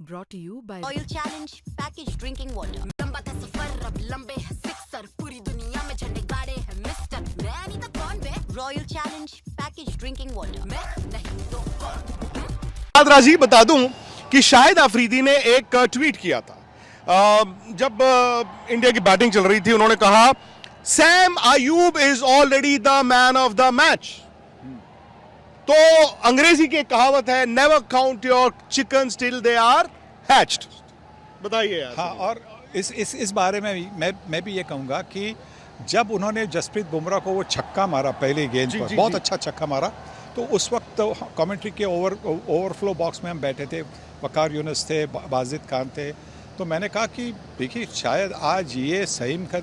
Brought to you by Oil Challenge Package Drinking Water. लंबा था सफर अब लंबे हैं सिक्सर पूरी दुनिया में झंडे गाड़े हैं मिस्टर मैं नहीं तो कौन बे Royal Challenge Package Drinking Water. मैं नहीं तो कौन राजी बता दूं कि शाहिद अफरीदी ने एक ट्वीट किया था जब इंडिया की बैटिंग चल रही थी। उन्होंने कहा Saim Ayub is already the man of the match. तो अंग्रेजी की एक कहावत है, never count your chicken till they are hatched. बताइए यार। हाँ, और इस बारे में मैं भी ये कहूँगा कि जब उन्होंने जसप्रीत बुमराह को वो छक्का मारा पहले गेंद पर, बहुत अच्छा छक्का मारा, तो उस वक्त कमेंट्री के ओवरफ्लो बॉक्स में हम बैठे थे, वकार यूनुस थे, बाजिद खान थे। तो मैंने कहा कि देखिए शायद आज ये सहीम का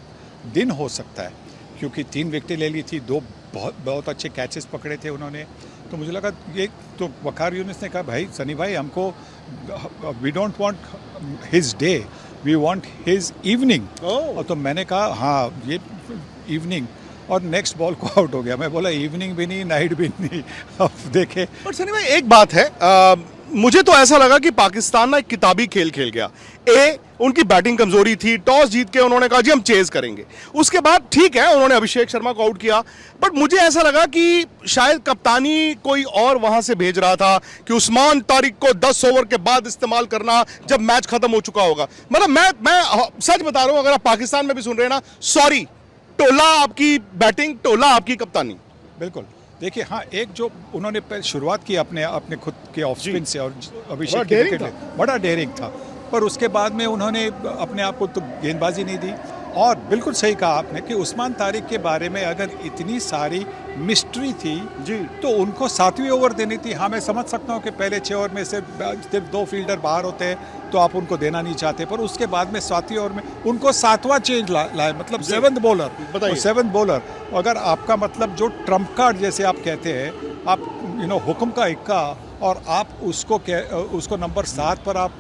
दिन हो सकता है, क्योंकि 3 विकेटें ले ली थी, 2 बहुत अच्छे कैचेस पकड़े थे उन्होंने। तो मुझे लगा ये तो वकार यूनुस ने कहा भाई सनी भाई हमको we don't want his day, we want his evening. और तो मैंने कहा हाँ ये इवनिंग, और नेक्स्ट बॉल को आउट हो गया। मैं बोला इवनिंग भी नहीं नाइट भी नहीं। अब देखे। बट सनी भाई एक बात है, मुझे तो ऐसा लगा कि पाकिस्तान ना एक किताबी खेल खेल गया। उनकी बैटिंग कमजोरी थी, टॉस जीत के उन्होंने कहा जी हम चेज करेंगे। उसके बाद ठीक है उन्होंने अभिषेक शर्मा को आउट किया, बट मुझे ऐसा लगा कि शायद कप्तानी कोई और वहां से भेज रहा था कि उस्मान तारिक को 10 ओवर के बाद इस्तेमाल करना जब मैच खत्म हो चुका होगा। मतलब मैं सच बता रहा हूं, अगर आप पाकिस्तान में भी सुन रहे हैं ना, सॉरी, टोला आपकी बैटिंग, टोला आपकी कप्तानी। बिल्कुल। देखिए हाँ, एक जो उन्होंने शुरुआत की अपने खुद के ऑफ स्पिन से और अभिषेक के विकेट, बड़ा डेयरिंग था, पर उसके बाद में उन्होंने अपने आप को तो गेंदबाजी नहीं दी। और बिल्कुल सही कहा आपने कि उस्मान तारिक के बारे में अगर इतनी सारी मिस्ट्री थी जी, तो उनको 7वीं ओवर देनी थी। हाँ मैं समझ सकता हूँ कि पहले 6 ओवर में से सिर्फ 2 फील्डर बाहर होते हैं तो आप उनको देना नहीं चाहते, पर उसके बाद में 7वीं ओवर में उनको 7वां चेंज लाए, मतलब 7th बॉलर। 7th बॉलर अगर आपका मतलब जो ट्रम्प कार्ड जैसे आप कहते हैं, आप हुक्म का इक्का, और आप उसको नंबर 7 पर आप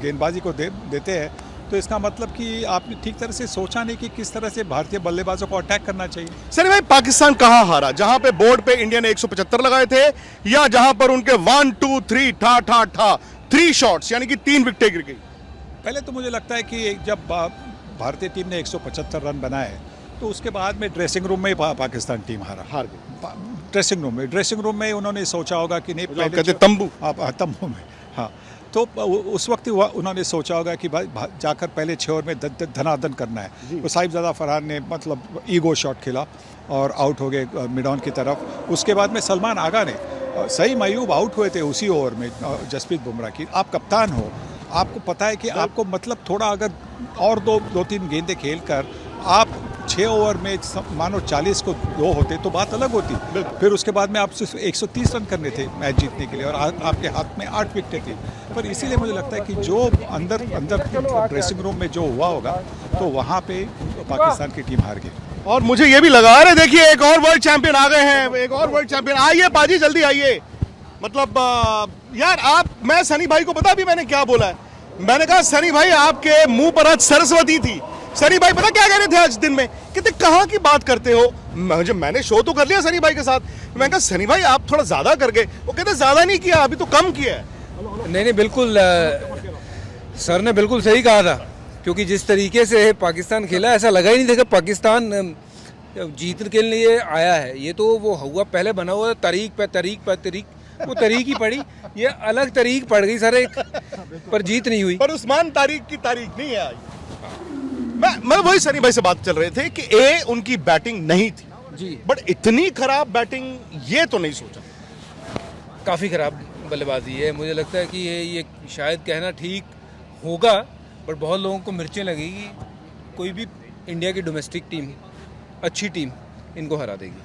गेंदबाजी को देते हैं, तो इसका मतलब कि आपने ठीक तरह से सोचा नहीं कि किस तरह से भारतीय बल्लेबाजों को अटैक करना चाहिए। सर भाई पाकिस्तान कहां हारा, जहां पे बोर्ड पे इंडिया ने 175 लगाए थे, या जहां पर उनके 1 2 3 ठा 3 शॉट्स यानी कि 3 विकेटें गिर गई? पहले तो मुझे लगता है कि जब भारतीय टीम ने 175 रन बनाए तो उसके बाद में ड्रेसिंग रूम में पाकिस्तान टीम हार गई। ड्रेसिंग रूम में उन्होंने सोचा होगा कि नहीं, पहले तंबू में, हाँ, तो उस वक्त उन्होंने सोचा होगा कि भाई जाकर पहले 6 ओवर में धनाधन करना है। तो साहिबजादा फरहान ने मतलब ईगो शॉट खेला और आउट हो गए मिड ऑन की तरफ। उसके बाद में सलमान आगा ने, सही अयूब आउट हुए थे उसी ओवर में जसप्रीत बुमराह की। आप कप्तान हो, आपको पता है कि आपको मतलब थोड़ा अगर और 2-3 गेंदें खेल कर आप 6 ओवर में मानो 40 को 2 होते तो बात अलग होती। फिर उसके बाद में आपसे 130 रन करने थे मैच जीतने के लिए, और आपके हाथ में 8 विकेटें थी। पर इसीलिए मुझे लगता है कि जो अंदर ड्रेसिंग रूम में जो हुआ होगा, तो वहाँ पे पाकिस्तान की टीम हार गई। और मुझे ये भी लगा, अरे देखिए एक और वर्ल्ड चैंपियन आ गए हैं, एक और वर्ल्ड चैंपियन। आइए पाजी जल्दी आइए। मतलब यार मैं सनी भाई को पता भी मैंने क्या बोला है? मैंने कहा सनी भाई आपके मुंह पर आज सरस्वती थी। सनी भाई पता क्या कह रहे थे आज दिन में? कहते कहाँ की बात करते हो? मैंने शो तो कर लिया सनी भाई के साथ। मैंने कहा सनी भाई आप थोड़ा ज्यादा कर गए। वो कहते ज्यादा नहीं किया, अभी तो कम किया है। नहीं बिल्कुल सर ने बिल्कुल सही कहा था, क्योंकि जिस तरीके से पाकिस्तान खेला ऐसा लगा ही नहीं था कि पाकिस्तान जीतने के लिए आया है। ये तो वो हुआ पहले बना हुआ तरीक पे तरीक वो तरीक ही पड़ी, ये अलग तरीक पड़ गई सर एक, पर जीत नहीं हुई। पर उस्मान तारिक की तारीख नहीं है आज। मैं वही सनी भाई से बात चल रहे थे कि उनकी बैटिंग नहीं थी जी, बट इतनी खराब बैटिंग ये तो नहीं सोचा। काफ़ी खराब बल्लेबाजी है। मुझे लगता है कि ये शायद कहना ठीक होगा, पर बहुत लोगों को मिर्चें लगेगी। कोई भी इंडिया की डोमेस्टिक टीम, अच्छी टीम इनको हरा देगी।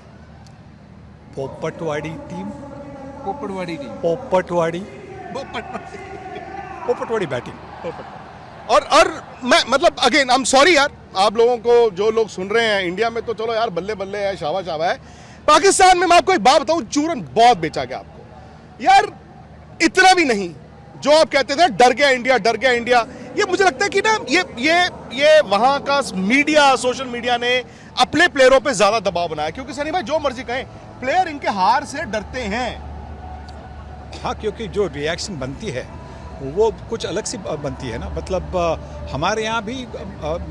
पोपटवाड़ी बैटिंग। और मैं मतलब अगेन आई एम सॉरी यार, आप लोगों को जो लोग सुन रहे हैं इंडिया में, तो चलो यार बल्ले बल्ले है, शावा शावा है। पाकिस्तान में मैं आपको एक बात बताऊं, चूरन बहुत बेचा गया आपको यार। इतना भी नहीं जो आप कहते थे डर गया इंडिया। ये मुझे लगता है कि ना ये वहां का मीडिया, सोशल मीडिया ने अपने प्लेयरों पे ज्यादा दबाव बनाया, क्योंकि सनी भाई जो मर्जी कहें प्लेयर इनके हार से डरते हैं। हाँ, क्योंकि जो रिएक्शन बनती है वो कुछ अलग सी बनती है ना। मतलब हमारे यहाँ भी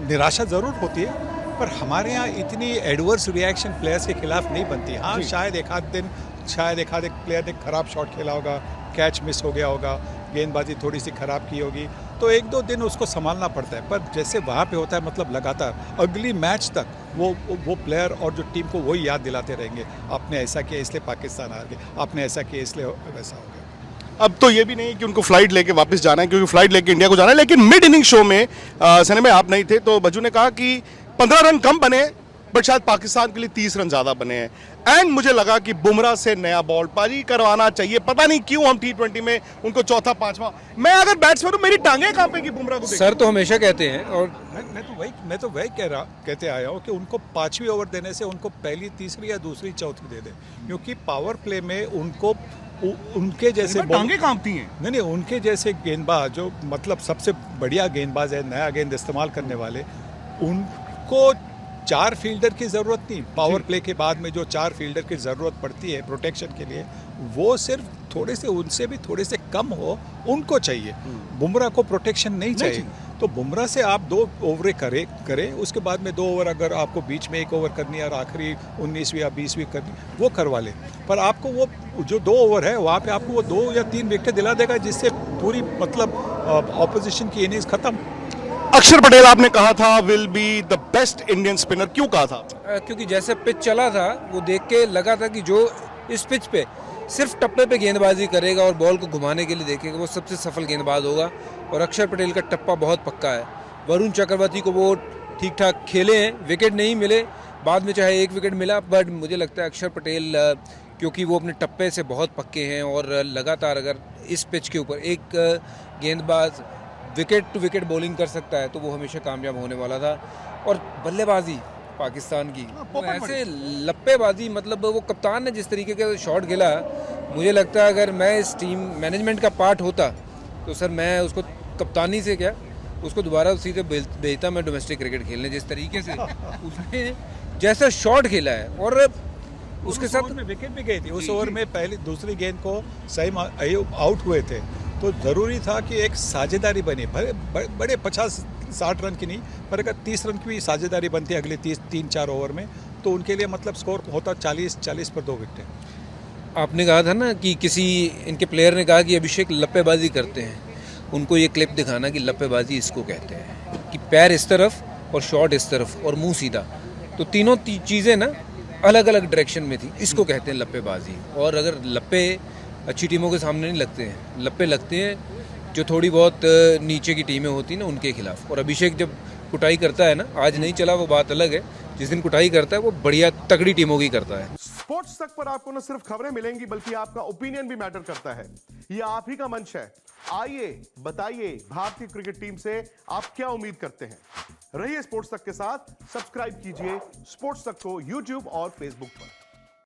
निराशा ज़रूर होती है, पर हमारे यहाँ इतनी एडवर्स रिएक्शन प्लेयर्स के खिलाफ नहीं बनती। हाँ, शायद एक आध प्लेयर ने खराब शॉट खेला होगा, कैच मिस हो गया होगा, गेंदबाजी थोड़ी सी खराब की होगी, तो एक दो दिन उसको संभालना पड़ता है। पर जैसे वहाँ पे होता है, मतलब लगातार अगली मैच तक वो प्लेयर और जो टीम को वही याद दिलाते रहेंगे, आपने ऐसा किया इसलिए पाकिस्तान हार गया, आपने ऐसा किया इसलिए वैसा हो गया। अब तो ये भी नहीं कि उनको फ्लाइट लेके वापस जाना है, क्योंकि फ्लाइट लेके इंडिया को जाना है। लेकिन मिड इनिंग शो में सने में आप नहीं थे, तो बज्जू ने कहा कि 15 रन कम बने, बट शायद पाकिस्तान के लिए 30 रन ज्यादा बने हैं। एंड मुझे लगा कि बुमराह से नया बॉल पारी करवाना चाहिए। पता नहीं क्यों हम T20 में उनको चौथा पांचवा, मैं अगर बैट्समैन हूं मेरी टांगे कांपेगी बुमराह को देख। सर तो हमेशा कहते हैं, और मैं तो वही कहते आया हूँ कि उनको 5वीं ओवर देने से उनको पहली, तीसरी या दूसरी, चौथी दे दे, क्योंकि पावर प्ले में उनको उनके जैसे टांगे कांपती हैं। नहीं, उनके जैसे गेंदबाज जो मतलब सबसे बढ़िया गेंदबाज है, नया गेंद इस्तेमाल करने वाले, उनको 4 फील्डर की ज़रूरत नहीं। पावर प्ले के बाद में जो 4 फील्डर की ज़रूरत पड़ती है प्रोटेक्शन के लिए, वो सिर्फ थोड़े से, उनसे भी थोड़े से कम हो, उनको चाहिए। बुमराह को प्रोटेक्शन नहीं चाहिए। तो बुमराह से आप 2 ओवर करें, उसके बाद में 2 ओवर अगर आपको बीच में 1 ओवर करनी है और आखिरी 19वीं या 20वीं करनी, वो करवा ले। पर आपको वो जो 2 ओवर है वहाँ पे आपको वो 2 या 3 विकेट दिला देगा, जिससे पूरी मतलब ऑपोजिशन की इनिंग्स खत्म। अक्षर पटेल आपने कहा था will be the best Indian spinner, क्यों कहा था? क्योंकि जैसे पिच चला था वो देख के लगा था कि जो इस पिच पे सिर्फ टप्पे पे गेंदबाजी करेगा और बॉल को घुमाने के लिए देखेगा, वो सबसे सफल गेंदबाज होगा। और अक्षर पटेल का टप्पा बहुत पक्का है। वरुण चक्रवर्ती को वो ठीक ठाक खेले हैं, विकेट नहीं मिले, बाद में चाहे 1 विकेट मिला, बट मुझे लगता है अक्षर पटेल, क्योंकि वो अपने टप्पे से बहुत पक्के हैं और लगातार अगर इस पिच के ऊपर एक गेंदबाज विकेट टू विकेट बॉलिंग कर सकता है तो वो हमेशा कामयाब होने वाला था। और बल्लेबाजी पाकिस्तान की ऐसे लप्पेबाजी, मतलब वो कप्तान ने जिस तरीके का शॉट खेला, मुझे लगता है अगर मैं इस टीम मैनेजमेंट का पार्ट होता तो सर मैं उसको कप्तानी से क्या, उसको दोबारा सीधे भेजता मैं डोमेस्टिक क्रिकेट खेलने। जिस तरीके से उसने जैसा शॉट खेला है, और उसके साथ विकेट भी गई थी उस ओवर में। पहली दूसरी गेंद को सईम अयूब आउट हुए थे, तो ज़रूरी था कि एक साझेदारी बने, बड़े 50-60 रन की नहीं, पर अगर 30 रन की भी साझेदारी बनती है अगले 3-4 ओवर में, तो उनके लिए मतलब स्कोर होता 40 पर 2 विकेट। आपने कहा था ना कि किसी इनके प्लेयर ने कहा कि अभिषेक लप्पेबाजी करते हैं, उनको ये क्लिप दिखाना कि लप्पेबाजी इसको कहते हैं, कि पैर इस तरफ और शॉट इस तरफ और मुंह सीधा, तो तीनों चीज़ें ना अलग अलग डायरेक्शन में थी, इसको कहते हैं लप्पेबाजी। और अगर लप्पे अच्छी टीमों के सामने नहीं लगते हैं, लप्पे लगते हैं जो थोड़ी बहुत नीचे की टीमें होती हैं ना, उनके खिलाफ। और अभिषेक जब कुटाई करता है ना, आज नहीं चला वो बात अलग है, जिस दिन कुटाई करता है वो बढ़िया तगड़ी टीमों की करता है। स्पोर्ट्स तक पर आपको न सिर्फ खबरें मिलेंगी, बल्कि आपका ओपिनियन भी मैटर करता है। ये आप ही का मंच है। आइए बताइए, भारतीय क्रिकेट टीम से आप क्या उम्मीद करते हैं। रहिए स्पोर्ट्स तक के साथ, सब्सक्राइब कीजिए स्पोर्ट्स तक को यूट्यूब और फेसबुक पर।